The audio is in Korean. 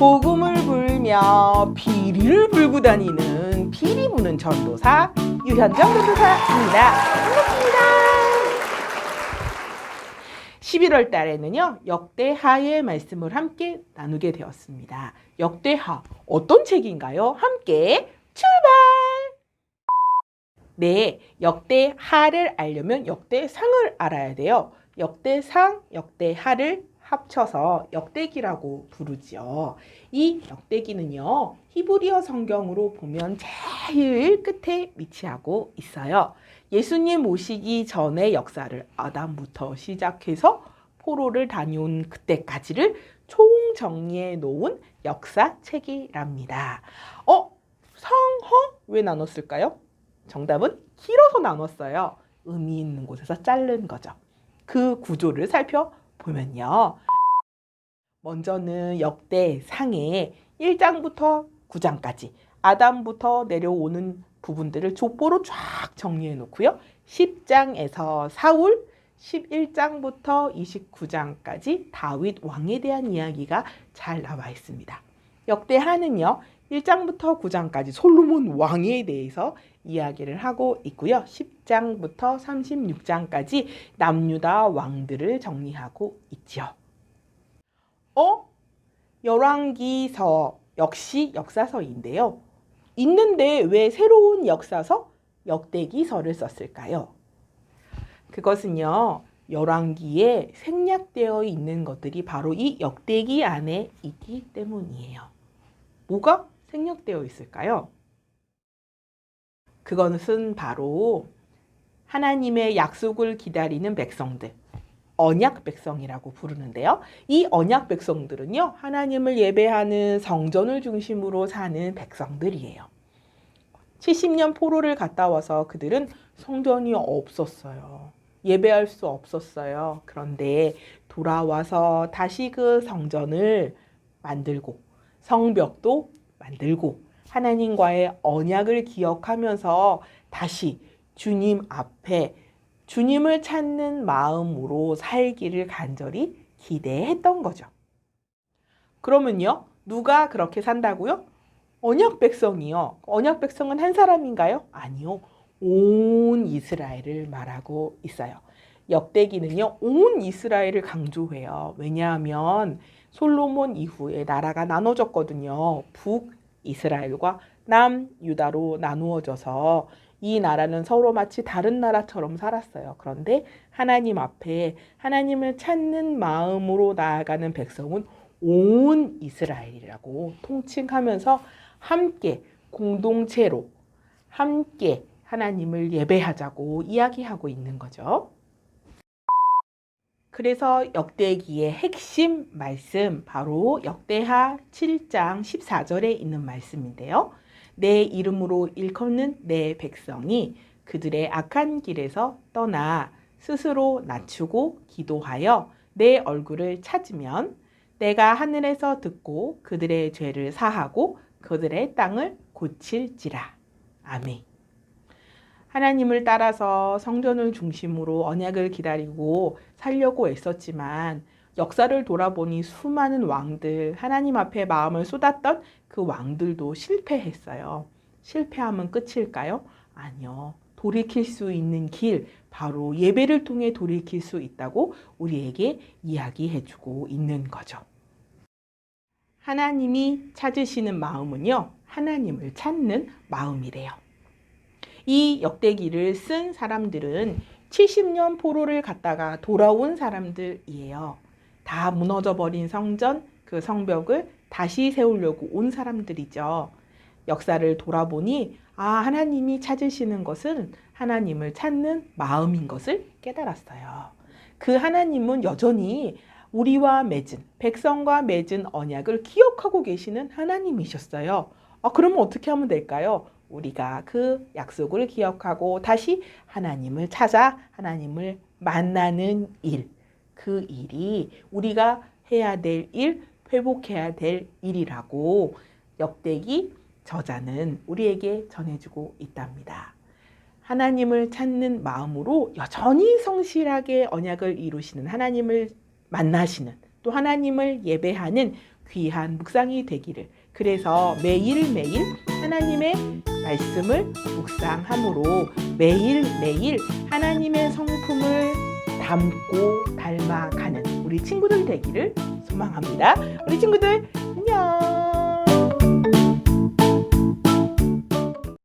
복음을 불며 비리를 불고 다니는 비리 부는 전도사 유현정 전도사입니다. 반갑습니다. 11월 달에는요, 역대하의 말씀을 함께 나누게 되었습니다. 역대하, 어떤 책인가요? 함께 출발! 네, 역대하를 알려면 역대상을 알아야 돼요. 역대상, 역대하를 합쳐서 역대기라고 부르지요. 이 역대기는요, 히브리어 성경으로 보면 제일 끝에 위치하고 있어요. 예수님 오시기 전의 역사를 아담부터 시작해서 포로를 다녀온 그때까지를 총정리해 놓은 역사책이랍니다. 상허? 왜 나눴을까요? 정답은 길어서 나눴어요. 의미 있는 곳에서 자른 거죠. 그 구조를 살펴보면요. 먼저는 역대상의 1장부터 9장까지 아담부터 내려오는 부분들을 족보로 쫙 정리해 놓고요. 10장에서 사울, 11장부터 29장까지 다윗 왕에 대한 이야기가 잘 나와 있습니다. 역대하는요, 1장부터 9장까지 솔로몬 왕에 대해서 이야기를 하고 있고요. 10장부터 36장까지 남유다 왕들을 정리하고 있죠. 열왕기서 역시 역사서인데요. 있는데 왜 새로운 역사서, 역대기서를 썼을까요? 그것은요, 열왕기에 생략되어 있는 것들이 바로 이 역대기 안에 있기 때문이에요. 뭐가 생략되어 있을까요? 그것은 바로 하나님의 약속을 기다리는 백성들, 언약 백성이라고 부르는데요. 이 언약 백성들은요, 하나님을 예배하는 성전을 중심으로 사는 백성들이에요. 70년 포로를 갔다 와서 그들은 성전이 없었어요. 예배할 수 없었어요. 그런데 돌아와서 다시 그 성전을 만들고 성벽도 만들고 하나님과의 언약을 기억하면서 다시 주님 앞에 주님을 찾는 마음으로 살기를 간절히 기대했던 거죠. 그러면요, 누가 그렇게 산다고요? 언약 백성이요. 언약 백성은 한 사람인가요? 아니요. 온 이스라엘을 말하고 있어요. 역대기는요, 온 이스라엘을 강조해요. 왜냐하면 솔로몬 이후에 나라가 나눠졌거든요. 북이스라엘과 남유다로 나누어져서 이 나라는 서로 마치 다른 나라처럼 살았어요. 그런데 하나님 앞에 하나님을 찾는 마음으로 나아가는 백성은 온 이스라엘이라고 통칭하면서 함께 공동체로 함께 하나님을 예배하자고 이야기하고 있는 거죠. 그래서 역대기의 핵심 말씀, 바로 역대하 7장 14절에 있는 말씀인데요. 내 이름으로 일컫는 내 백성이 그들의 악한 길에서 떠나 스스로 낮추고 기도하여 내 얼굴을 찾으면 내가 하늘에서 듣고 그들의 죄를 사하고 그들의 땅을 고칠지라. 아멘. 하나님을 따라서 성전을 중심으로 언약을 기다리고 살려고 애썼지만 역사를 돌아보니 수많은 왕들, 하나님 앞에 마음을 쏟았던 그 왕들도 실패했어요. 실패하면 끝일까요? 아니요. 돌이킬 수 있는 길, 바로 예배를 통해 돌이킬 수 있다고 우리에게 이야기해주고 있는 거죠. 하나님이 찾으시는 마음은요, 하나님을 찾는 마음이래요. 이 역대기를 쓴 사람들은 70년 포로를 갔다가 돌아온 사람들이에요. 다 무너져 버린 성전, 그 성벽을 다시 세우려고 온 사람들이죠. 역사를 돌아보니 하나님이 찾으시는 것은 하나님을 찾는 마음인 것을 깨달았어요. 그 하나님은 여전히 우리와 맺은, 백성과 맺은 언약을 기억하고 계시는 하나님이셨어요. 그러면 어떻게 하면 될까요? 우리가 그 약속을 기억하고 다시 하나님을 찾아 하나님을 만나는 일, 그 일이 우리가 해야 될 일, 회복해야 될 일이라고 역대기 저자는 우리에게 전해주고 있답니다. 하나님을 찾는 마음으로 여전히 성실하게 언약을 이루시는 하나님을 만나시는, 또 하나님을 예배하는 귀한 묵상이 되기를. 그래서 매일매일 하나님의 말씀을 묵상함으로 매일매일 하나님의 성품을 닮고 닮아가는 우리 친구들 되기를 소망합니다. 우리 친구들